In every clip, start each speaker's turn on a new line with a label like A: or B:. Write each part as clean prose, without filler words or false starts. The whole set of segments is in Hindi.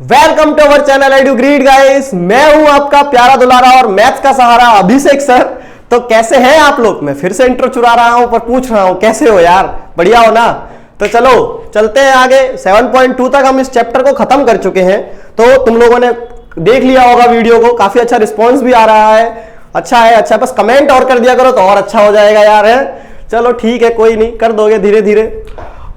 A: Welcome to our channel I do great guys. मैं हूं आपका प्यारा दुलारा और मैथ्स का सहारा अभिषेक सर। तो कैसे हैं आप लोग? मैं फिर से इंट्रो चुरा रहा हूं पर पूछ रहा हूं कैसे हो यार, बढ़िया हो ना? तो चलो चलते हैं आगे। 7.2 तक हम इस चैप्टर को खत्म कर चुके हैं। तो तुम लोगों ने देख लिया होगा वीडियो को, काफी अच्छा रिस्पॉन्स भी आ रहा है। अच्छा है, अच्छा, बस कमेंट और कर दिया करो तो और अच्छा हो जाएगा यार। है चलो ठीक है, कोई नहीं, कर दोगे धीरे धीरे।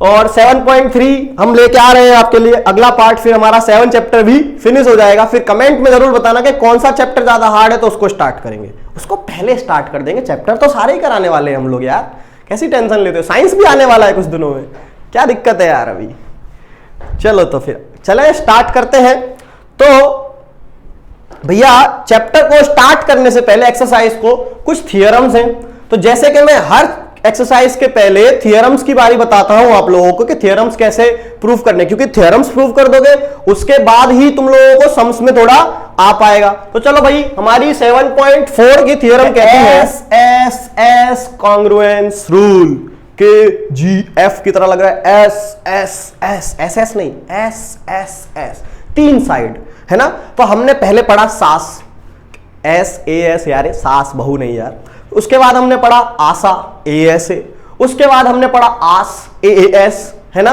A: और 7.3 हम लेके आ रहे हैं आपके लिए अगला पार्ट, फिर हमारा 7 चैप्टर भी फिनिश हो जाएगा। फिर कमेंट में जरूर बताना कि कौन सा चैप्टर ज्यादा हार्ड है तो उसको स्टार्ट करेंगे, उसको पहले स्टार्ट कर देंगे। चैप्टर तो सारे ही कराने वाले हैं हम लोग यार, कैसी टेंशन लेते हो? साइंस भी आने वाला है कुछ दिनों में, क्या दिक्कत है यार अभी। चलो तो फिर चले स्टार्ट करते हैं। तो भैया चैप्टर को स्टार्ट करने से पहले एक्सरसाइज को कुछ थियरम्स हैं। तो जैसे कि मैं हर एक्सरसाइज के पहले थियरम्स की बारी बताता हूं आप लोगों को कि थियरम्स कैसे प्रूव करने, क्योंकि थियरम्स प्रूव कर दोगे उसके बाद ही तुम लोगों को सम्स में थोड़ा आ पाएगा। तो चलो भाई, हमारी 7.4 की थियरम कहती है एस एस कॉन्ग्रुएंस रूल के जी एफ की तरह लग रहा है। S S S S S नहीं, एस एस एस, तीन साइड है ना। तो हमने पहले पढ़ा सास, एस ए एस यार, सास बहू नहीं यार। उसके बाद हमने पढ़ा आशा, ए एस ए। उसके बाद हमने पढ़ा आस, ए एस, है ना।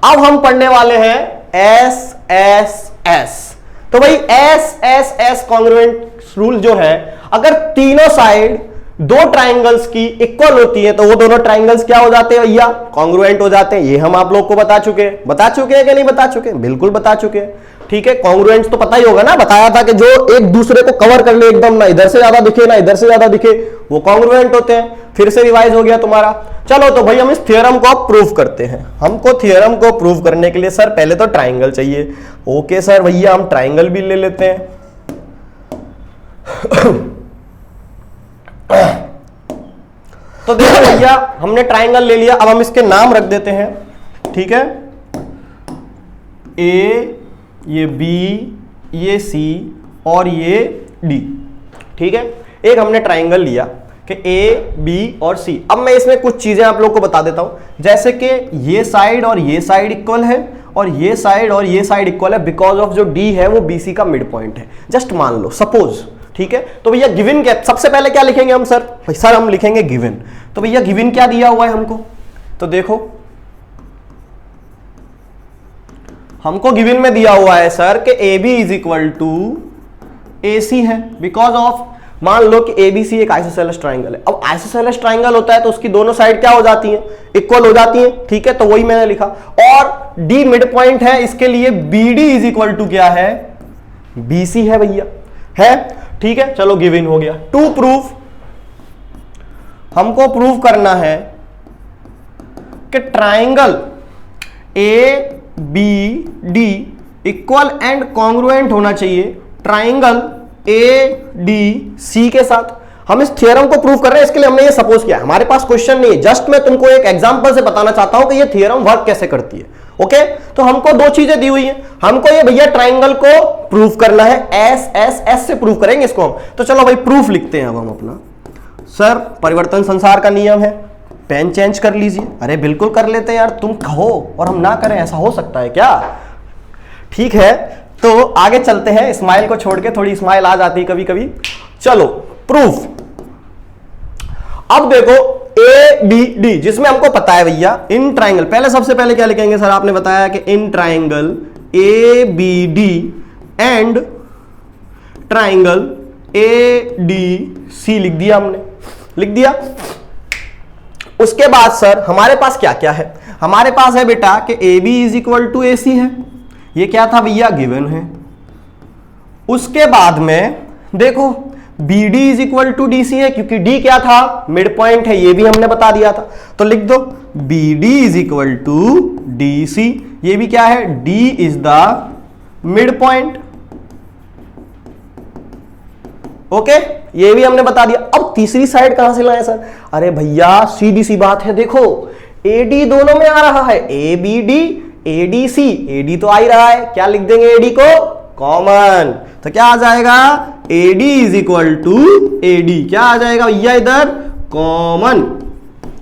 A: अब हम पढ़ने वाले हैं एस एस एस। तो भाई S S S congruent rule जो है, अगर तीनों साइड दो ट्राइंगल्स की इक्वल होती है तो वो दोनों ट्राइंगल्स क्या हो जाते हैं भैया? कॉन्ग्रुएंट हो जाते हैं। ये हम आप लोग को बता चुके हैं कि नहीं बता चुके? बिल्कुल बता चुके हैं। ठीक है, कॉन्ग्रुएंट तो पता ही होगा ना, बताया था कि जो एक दूसरे को कवर कर ले एकदम, ना इधर से ज्यादा दिखे ना इधर से ज्यादा दिखे, वो कॉन्ग्रुएंट होते हैं। फिर से रिवाइज हो गया तुम्हारा। चलो तो भाई हम इस थ्योरम को अब प्रूव करते हैं। हमको थ्योरम को प्रूव करने के लिए सर पहले तो ट्राइंगल चाहिए। ओके सर भैया, हम ट्राइंगल भी ले लेते हैं। तो देखो भैया, हमने ट्राइंगल ले लिया, अब हम इसके नाम रख देते हैं। ठीक है, ए, ये बी, ये सी और ये डी। ठीक है, एक हमने ट्राइंगल लिया कि ए बी और सी। अब मैं इसमें कुछ चीजें आप लोग को बता देता हूं, जैसे कि ये साइड और ये साइड इक्वल है और ये साइड और ये साइड इक्वल है, बिकॉज ऑफ जो डी है वो बीसी का मिड पॉइंट है। जस्ट मान लो, सपोज। ठीक है, तो भैया गिवन क्या, सबसे पहले क्या लिखेंगे हम? सर हम लिखेंगे गिवन। तो भैया गिवन क्या दिया हुआ है हमको? तो देखो हमको गिवन में दिया हुआ है सर कि A B is equal to A C है, बिकॉज ऑफ, मान लो कि ए बी सी एक आइसोसेलेस ट्राइंगल है। अब आइसोसेलेस ट्राइंगल होता है तो उसकी दोनों साइड क्या हो जाती हैं? इक्वल हो जाती हैं। ठीक है, तो वही मैंने लिखा। और डी मिड पॉइंट है, इसके लिए B D is equal to क्या है? बी सी है भैया, है। ठीक है, चलो गिवन हो गया। टू प्रूफ, हमको प्रूव करना है कि triangle A B D equal and congruent होना चाहिए ट्राइंगल ए डी सी के साथ। हम इस थ्योरम को प्रूव कर रहे हैं, इसके लिए हमने ये सपोज किया। हमारे पास क्वेश्चन नहीं है, जस्ट मैं तुमको एक एग्जांपल से बताना चाहता हूं कि ये थ्योरम वर्क कैसे करती है। ओके, तो हमको दो चीजें दी हुई हैं। हमको ये भैया ट्राइंगल को प्रूव करना है, एस एस एस से प्रूव करेंगे इसको हम। तो चलो भाई प्रूफ लिखते हैं अब हम अपना। सर परिवर्तन संसार का नियम है, पेन चेंज कर लीजिए। अरे बिल्कुल कर लेते हैं यार, तुम कहो और हम ना करें, ऐसा हो सकता है क्या? ठीक है, तो आगे चलते हैं। स्माइल को छोड़ के, थोड़ी स्माइल आ जाती है कभी कभी। चलो प्रूफ। अब देखो ए बी डी, जिसमें हमको पता है भैया इन ट्राइंगल, पहले सबसे पहले क्या लिखेंगे सर? आपने बताया कि in triangle A B D and triangle A D C लिख दिया हमने, लिख दिया। उसके बाद सर हमारे पास क्या क्या है? हमारे पास है बेटा कि A B is equal to A C है, ये क्या था भैया? गिवन है। उसके बाद में देखो B D is equal to D C है, क्योंकि डी क्या था? मिड पॉइंट है, ये भी हमने बता दिया था। तो लिख दो B D is equal to D C, ये भी क्या है? D is the midpoint. Okay, ये भी हमने बता दिया। अब तीसरी साइड कहां से लाए सर? अरे भैया सीधी सी बात है, देखो ए डी दोनों में आ रहा है, A B D A D C, A D तो आ ही रहा है, क्या लिख देंगे ए डी को? कॉमन। तो क्या आ जाएगा? A D is equal to A D, क्या आ जाएगा भैया इधर? कॉमन,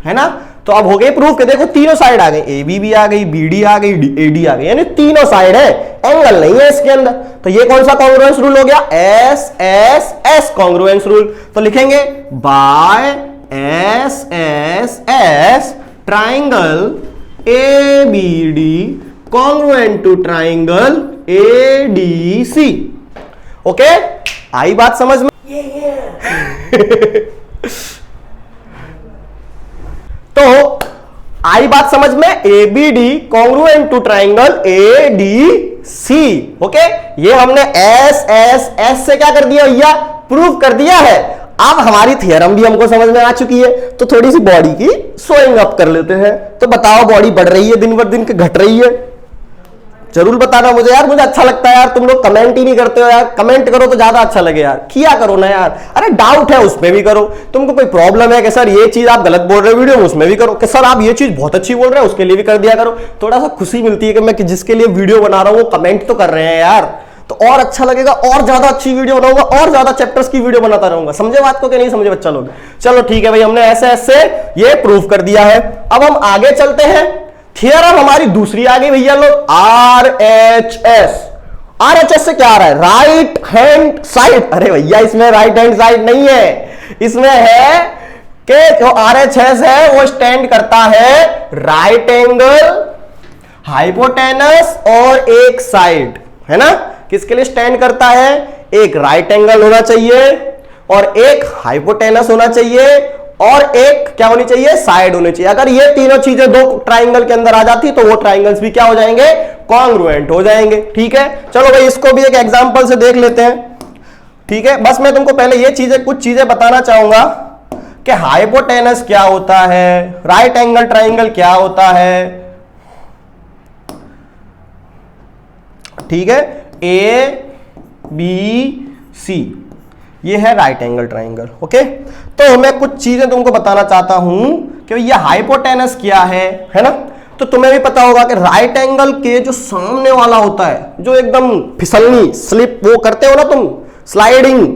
A: है ना। तो अब हो गए प्रूफ के देखो तीनों साइड आ गई, ए बी भी आ गई, बी डी आ गई, ए डी आ गई, यानी तीनों साइड है, एंगल नहीं है इसके अंदर। तो ये कौन सा कॉन्ग्रुएंस रूल हो गया? S S S congruence rule. तो लिखेंगे by S S S triangle A B D congruent to triangle A D C. Okay, आई बात समझ में? तो आई बात समझ में, A B D congruent to triangle A D C. Okay, ये हमने एस एस एस से क्या कर दिया भैया? प्रूव कर दिया है। अब हमारी थियरम भी हमको समझ में आ चुकी है, तो थोड़ी सी बॉडी की शोइंग अप कर लेते हैं। तो बताओ, बॉडी बढ़ रही है दिन ब दिन के घट रही है? जरूर बताना मुझे यार, मुझे अच्छा लगता है यार, तुम लोग कमेंट ही नहीं करते हो यार। कमेंट करो तो ज्यादा अच्छा लगे यार, किया करो ना यार। अरे डाउट है उसमें भी करो, तुमको कोई प्रॉब्लम है कि सर ये चीज आप गलत बोल रहे हो वीडियो में, उसमें भी करो। कि सर आप ये चीज बहुत अच्छी बोल रहे हो, उसके लिए भी कर दिया करो। थोड़ा सा खुशी मिलती है कि मैं जिसके लिए वीडियो बना रहा हूं वो कमेंट तो कर रहे हैं यार, तो और अच्छा लगेगा, और ज्यादा अच्छी वीडियो बनाऊंगा, और ज्यादा चैप्टर्स की वीडियो बनाता रहूंगा। समझे बात को कि नहीं समझे बच्चा लोग? चलो ठीक है भाई, हमने ऐसे ऐसे ये प्रूफ कर दिया है। अब हम आगे चलते हैं। थियरम हमारी दूसरी आ गई भैया लोग, R H S. R H S से क्या आ रहा है? Right hand side. अरे भैया इसमें राइट हैंड साइड नहीं है, इसमें है कि जो आर एच एस है वो स्टैंड करता है राइट एंगल, हाइपोटेनस और एक साइड, है ना? किसके लिए स्टैंड करता है? एक राइट एंगल होना चाहिए और एक हाइपोटेनस होना चाहिए और एक क्या होनी चाहिए? साइड होनी चाहिए। अगर ये तीनों चीजें दो ट्राइंगल के अंदर आ जाती तो वो ट्राइंगल्स भी क्या हो जाएंगे? कॉन्ग्रुएंट हो जाएंगे। ठीक है, चलो भाई इसको भी एक एग्जांपल से देख लेते हैं। ठीक है, बस मैं तुमको पहले ये चीजें कुछ चीजें बताना चाहूंगा कि हाइपोटेनस क्या होता है, राइट एंगल ट्राइंगल क्या होता है। ठीक है, ए बी सी, ये है राइट एंगल ट्राइंगल। ओके, तो मैं कुछ चीजें तुमको बताना चाहता हूं कि ये हाइपोटेनस क्या है ना? तो तुम्हें भी पता होगा कि राइट एंगल के जो सामने वाला होता है, जो एकदम फिसलनी स्लिप वो करते हो ना तुम, स्लाइडिंग,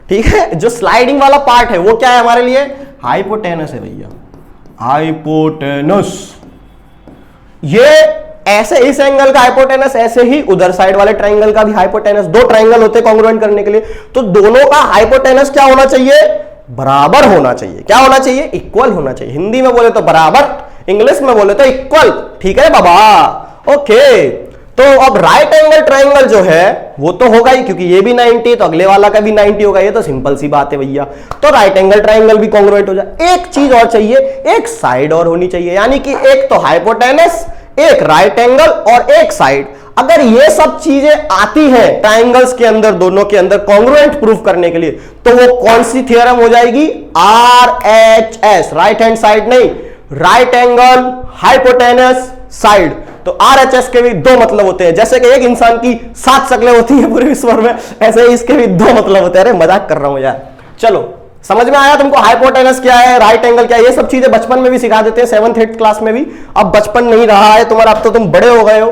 A: ठीक है, जो स्लाइडिंग वाला पार्ट है वो क्या है हमारे लिए? हाइपोटेनस है भैया, हाइपोटेनस। ये ऐसे इस एंगल का हाइपोटेनस, ऐसे ही उधर साइड वाले ट्राइंगल का भी हाइपोटेनस। दो ट्राइंगल होते हैं कॉन्ग्रुएंट करने के लिए, तो दोनों का हाइपोटेनस क्या होना चाहिए? बराबर होना चाहिए। क्या होना चाहिए? इक्वल होना चाहिए। हिंदी में बोले तो बराबर, इंग्लिश में बोले तो इक्वल। ठीक है बाबा? ओके, तो अब राइट एंगल ट्राइंगल जो है वो तो होगा ही, क्योंकि ये भी 90 तो अगले वाला का भी 90 होगा। ये तो सिंपल सी बात है भैया। तो राइट एंगल ट्राइंगल भी कॉन्ग्रुएंट हो जाए। एक चीज और चाहिए, एक साइड और होनी चाहिए, यानी कि एक तो हाइपोटेनस, एक राइट एंगल और एक साइड। अगर ये सब चीजें आती हैं ट्राइंगल्स के अंदर, दोनों के अंदर कॉन्ग्रुएंट प्रूफ करने के लिए, तो वो कौन सी थ्योरम हो जाएगी? R H S, right hand side नहीं, राइट एंगल, हाइपोटेनस, साइड। तो आर एच एस के भी दो मतलब होते हैं। जैसे कि एक इंसान की 7 शक्लें होती हैं पूरे विश्व में, ऐसे ही इसके भी दो मतलब होते हैं। अरे मजाक कर रहा हूं यार। चलो समझ में आया तुमको? हाइपोटेनस क्या है, राइट एंगल क्या है, ये सब चीजें बचपन में भी सिखा देते हैं, 7th 8th क्लास में भी। अब बचपन नहीं रहा है तुम्हारा, अब तो तुम बड़े हो गए हो।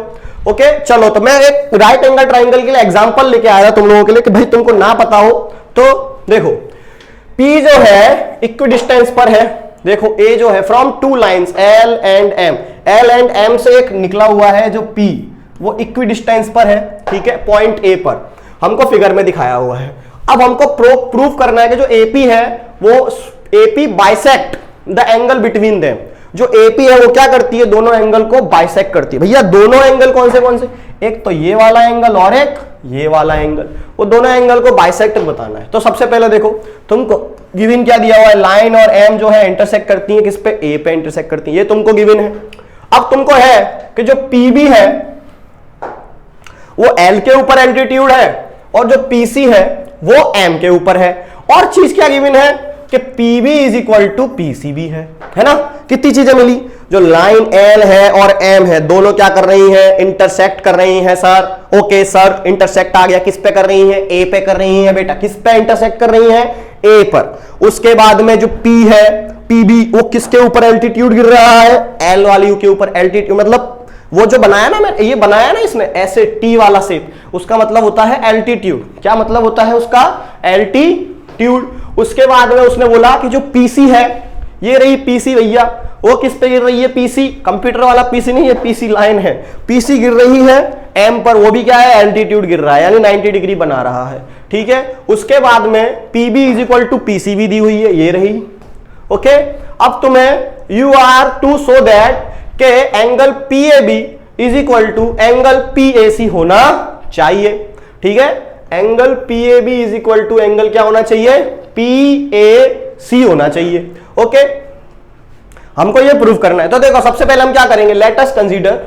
A: ओके, चलो तो मैं एक राइट एंगल ट्राइंगल के लिए एग्जांपल लेके आया था तुम लोगों के लिए कि भाई तुमको ना पता हो तो देखो, P जो है इक्विडिस्टेंस पर है। देखो A जो है from two lines L and M, L and M से एक निकला हुआ है जो P, वो इक्विडिस्टेंस पर है। ठीक है, पॉइंट A पर हमको फिगर में दिखाया हुआ है। अब हमको प्रूफ करना है कि जो AP है वो AP bisect the angle between them. जो AP है वो क्या करती है? दोनों एंगल को बाइसेक्ट करती है। भैया दोनों एंगल कौन से? एक तो ये वाला एंगल और एक ये वाला एंगल, वो दोनों एंगल को बाइसेक्ट बताना है। तो सबसे पहले देखो तुमको गिवन क्या दिया हुआ है, लाइन और M जो है इंटरसेक्ट करती है किस पे? A पे इंटरसेक्ट करती है, ये तुमको गिवन है। अब तुमको है कि जो PB है वो L के ऊपर एल्टीट्यूड है और जो PC है वो M के ऊपर है। और चीज क्या गिवन है कि PB is equal to PCB है ना? कितनी चीजें मिली? जो लाइन L है और M है, दोनों क्या कर रही हैं? इंटरसेक्ट कर रही हैं सर। ओके सर, इंटरसेक्ट आ गया। किस पे कर रही हैं? A पे कर रही हैं बेटा। किस पे इंटरसेक्ट कर रही हैं? A पर। उसके बाद में जो P है, PB, वो किसके ऊपर एल्टीट्यूड गिर रहा है? L वाली के ऊपर एल्टीट्यूड, मतलब वो जो बनाया ना, मैं ये बनाया ना इसमें ऐसे T वाला शेप, उसका मतलब होता है एल्टीट्यूड। क्या मतलब होता है उसका? एल्टीट्यूड। उसके बाद में उसने बोला कि जो PC है, ये रही PC भैया, वो किस पे गिर रही है, पीसी, कंप्यूटर वाला पीसी नहीं है, पीसी लाइन है, पीसी गिर रही है एम पर, वो भी क्या है, एल्टीट्यूड गिर रहा है, यानी 90 डिग्री बना रहा है, ठीक है। उसके बाद में PB is equal to PCB दी हुई है, ये रही, ओके। अब तुम्हें you are to show that के angle PAB is equal to angle PAC होना चाहिए, ठीक है। Angle PAB is equal to angle क्या होना चाहिए, पीएसी होना चाहिए, ओके। हमको ये प्रूव करना है, तो देखो सबसे पहले हम क्या करेंगे, let us consider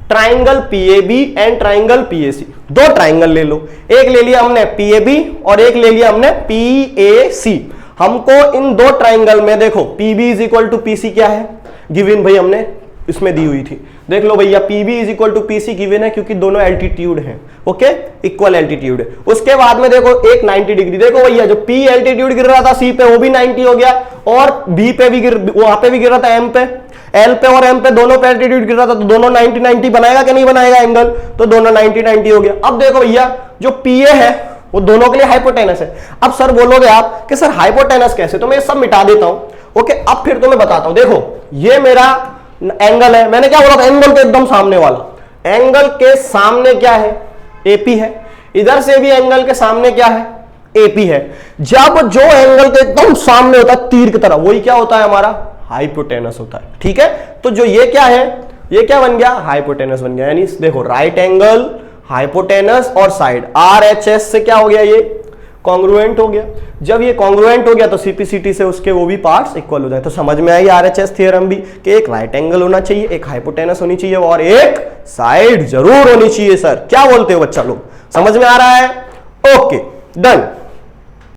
A: triangle PAB and triangle PAC. दो ट्राइंगल ले लो, एक ले लिया हमने पीएबी और एक ले लिया हमने पीएसी। हमको इन दो ट्राइंगल में देखो PB is equal to PC क्या है, गिवन भाई हमने इसमें दी हुई थी, देख लो भैया PB is equal to PC given है, क्योंकि दोनों एल्टीट्यूड हैं, ओके, इक्वल एल्टीट्यूड है। उसके बाद में देखो एक 90 डिग्री, देखो भैया जो पी एल्टीट्यूड गिर रहा था सी पे वो भी 90 हो गया, और बी पे भी वहां पे भी गिर रहा था एम पे, एल पे और एम पे दोनों पे एल्टीट्यूड गिर रहा था, तो दोनों 90-90 बनाएगा कि नहीं बनाएगा एंगल, तो दोनों 90-90 हो गया। अब देखो भैया जो पीए है वो दोनों के लिए हाइपोटेनस है। अब सर बोलोगे आप कि सर हाइपोटेनस कैसे, तो मैं सब मिटा देता हूं, ओके। अब फिर तो मैं बताता हूं, देखो ये मेरा एंगल है, मैंने क्या बोला था, एंगल के एकदम सामने वाला, एंगल के सामने क्या है, एपी है, इधर से भी एंगल के सामने क्या है, एपी है। जब जो एंगल के एकदम सामने होता है तीर की तरह, वही क्या होता है हमारा, हाइपोटेनस होता है, ठीक है। तो जो ये क्या है, ये क्या बन गया, हाइपोटेनस बन गया, यानी देखो राइट एंगल, हाइपोटेनस और साइड, आरएचएस से क्या हो गया, ये कॉन्ग्रुएंट हो गया। जब ये कॉन्ग्रुएंट हो गया तो सीपीसीटी से उसके वो भी पार्ट्स इक्वल हो जाए। तो समझ में आई आरएचएस थ्योरम भी कि एक राइट एंगल होना चाहिए, एक हाइपोटेनस होनी चाहिए और एक साइड जरूर होनी चाहिए। सर क्या बोलते हो बच्चा लोग, समझ में आ रहा है, ओके डन।